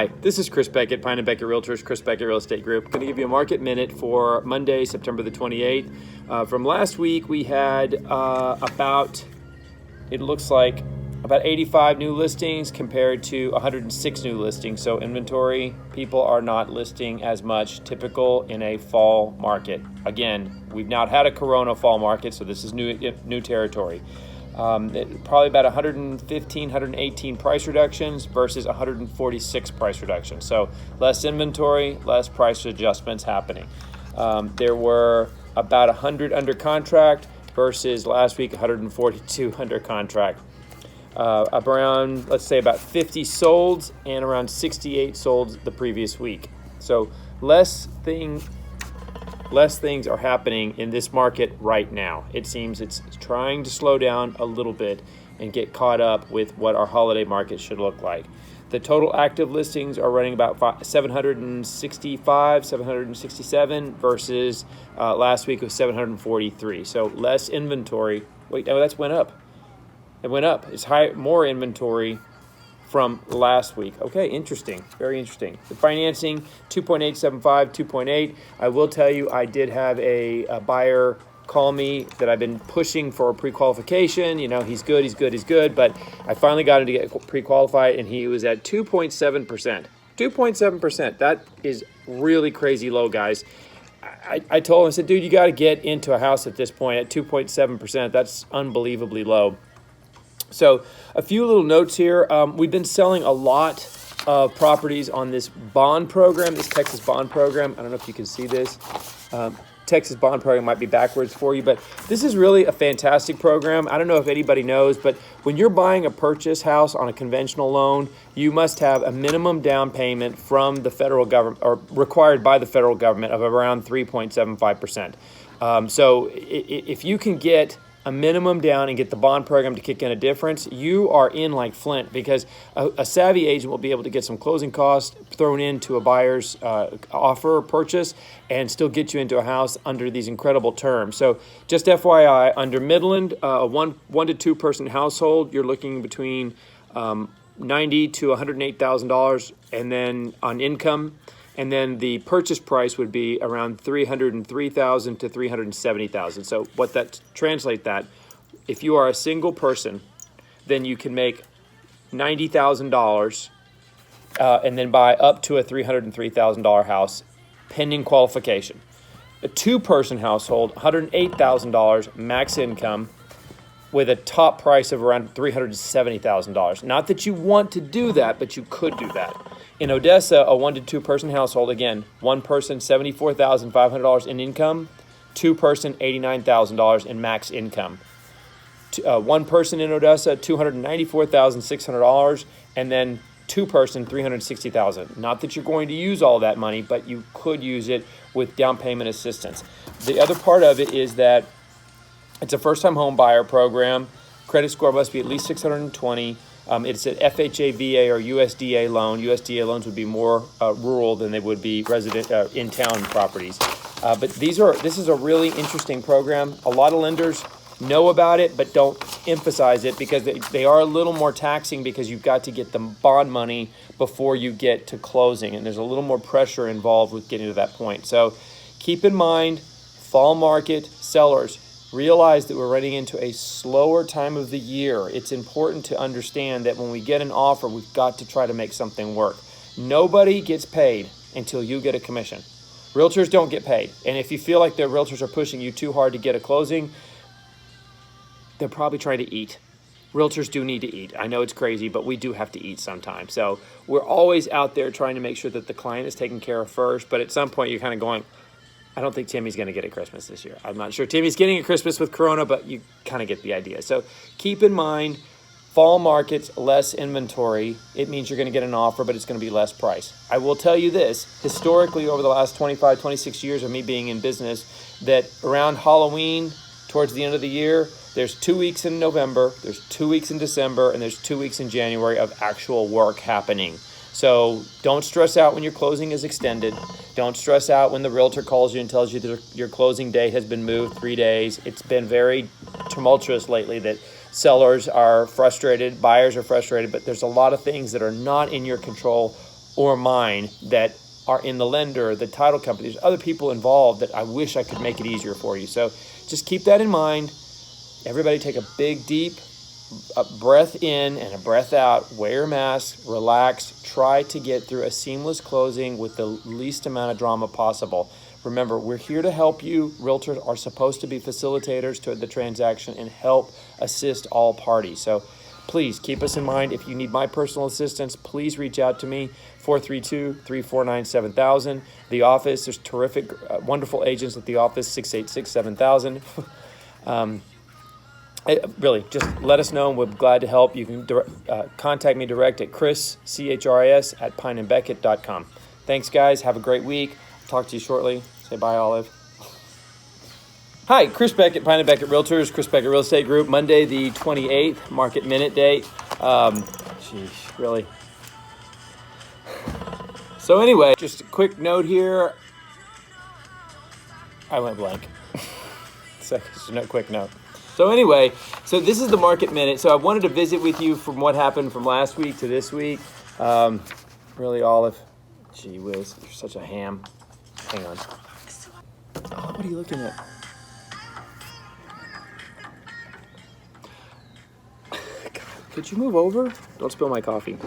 Hi, this is Chris Beckett, Pine and Beckett Realtors, Chris Beckett Real Estate Group. I'm going to give you a market minute for Monday, September the 28th. From last week, we had it looks like about 85 new listings compared to 106 new listings. So inventory, people are not listing as much, typical in a fall market. Again, we've not had a Corona fall market, so this is new territory. Probably about 115, 118 price reductions versus 146 price reductions. So less inventory, less price adjustments happening. There were about 100 under contract versus last week 142 under contract. Around, let's say, about 50 sold and around 68 sold the previous week. So less things are happening in this market right now. It seems it's trying to slow down a little bit and get caught up with what our holiday market should look like. The total active listings are running about 765, 767 versus last week was 743. So less inventory. Wait, no, that's went up. It went up. It's more inventory from last week. Okay, interesting. Very interesting. The financing, 2.875, 2.8. I will tell you, I did have a buyer call me that I've been pushing for a pre-qualification. You know, he's good. But I finally got him to get pre-qualified, and he was at 2.7%. 2.7%. That is really crazy low, guys. I told him, I said, dude, you got to get into a house at this point at 2.7%. That's unbelievably low. So a few little notes here. We've been selling a lot of properties on this bond program, this Texas bond program. I don't know if you can see this. Texas bond program might be backwards for you, but this is really a fantastic program. I don't know if anybody knows, but when you're buying a purchase house on a conventional loan, you must have a minimum down payment from the federal government, or required by the federal government, of around 3.75%. So if you can get a minimum down and get the bond program to kick in a difference, you are in like Flint, because a savvy agent will be able to get some closing costs thrown into a buyer's offer or purchase and still get you into a house under these incredible terms. So just FYI, under Midland, a one to two person household, you're looking between $90,000 to $108,000, and then on income. And then the purchase price would be around $303,000 to $370,000. So what that translate that, if you are a single person, then you can make $90,000 and then buy up to a $303,000 house, pending qualification. A two-person household, $108,000 max income, with a top price of around $370,000. Not that you want to do that, but you could do that. In Odessa, a one to two person household, again, one person, $74,500 in income, two person, $89,000 in max income. One person in Odessa, $294,600, and then two person, $360,000. Not that you're going to use all that money, but you could use it with down payment assistance. The other part of it is that it's a first-time home buyer program. Credit score must be at least 620. It's an FHA, VA, or USDA loan. USDA loans would be more rural than they would be resident in-town properties. But this is a really interesting program. A lot of lenders know about it but don't emphasize it because they are a little more taxing, because you've got to get the bond money before you get to closing, and there's a little more pressure involved with getting to that point. So keep in mind, fall market sellers, realize that we're running into a slower time of the year. It's important to understand that when we get an offer, we've got to try to make something work. Nobody gets paid until you get a commission. Realtors don't get paid. And if you feel like the realtors are pushing you too hard to get a closing, they're probably trying to eat. Realtors do need to eat. I know it's crazy, but we do have to eat sometimes. So we're always out there trying to make sure that the client is taken care of first. But at some point, you're kind of going, I don't think Timmy's going to get a Christmas this year. I'm not sure Timmy's getting a Christmas with Corona, but you kind of get the idea. So keep in mind, fall markets, less inventory. It means you're going to get an offer, but it's going to be less price. I will tell you this, historically over the last 25, 26 years of me being in business, that around Halloween, towards the end of the year, there's 2 weeks in November, there's 2 weeks in December, and there's 2 weeks in January of actual work happening. So don't stress out when your closing is extended. Don't stress out when the realtor calls you and tells you that your closing date has been moved 3 days. It's been very tumultuous lately that sellers are frustrated, buyers are frustrated, but there's a lot of things that are not in your control or mine that are in the lender, the title company. There's other people involved that I wish I could make it easier for you. So just keep that in mind. Everybody take a big, deep breath in and a breath out. Wear your mask, relax, try to get through a seamless closing with the least amount of drama possible. Remember, we're here to help you. Realtors are supposed to be facilitators to the transaction and help assist all parties. So please keep us in mind. If you need my personal assistance, please reach out to me, 432-349-7000. The office, there's terrific, wonderful agents at the office, 686-7000. Really, just let us know and we're glad to help. You can contact me direct at Chris, C-H-R-I-S, at pineandbeckett.com. Thanks, guys. Have a great week. Talk to you shortly. Say bye, Olive. Hi, Chris Beckett, Pine and Beckett Realtors, Chris Beckett Real Estate Group, Monday the 28th, market minute date. Really. So anyway, just a quick note here. I went blank. So just a quick note. So anyway, so this is the market minute. So I wanted to visit with you from what happened from last week to this week. Really, Olive, gee whiz, you're such a ham. Hang on. Oh, what are you looking at? God, could you move over? Don't spill my coffee.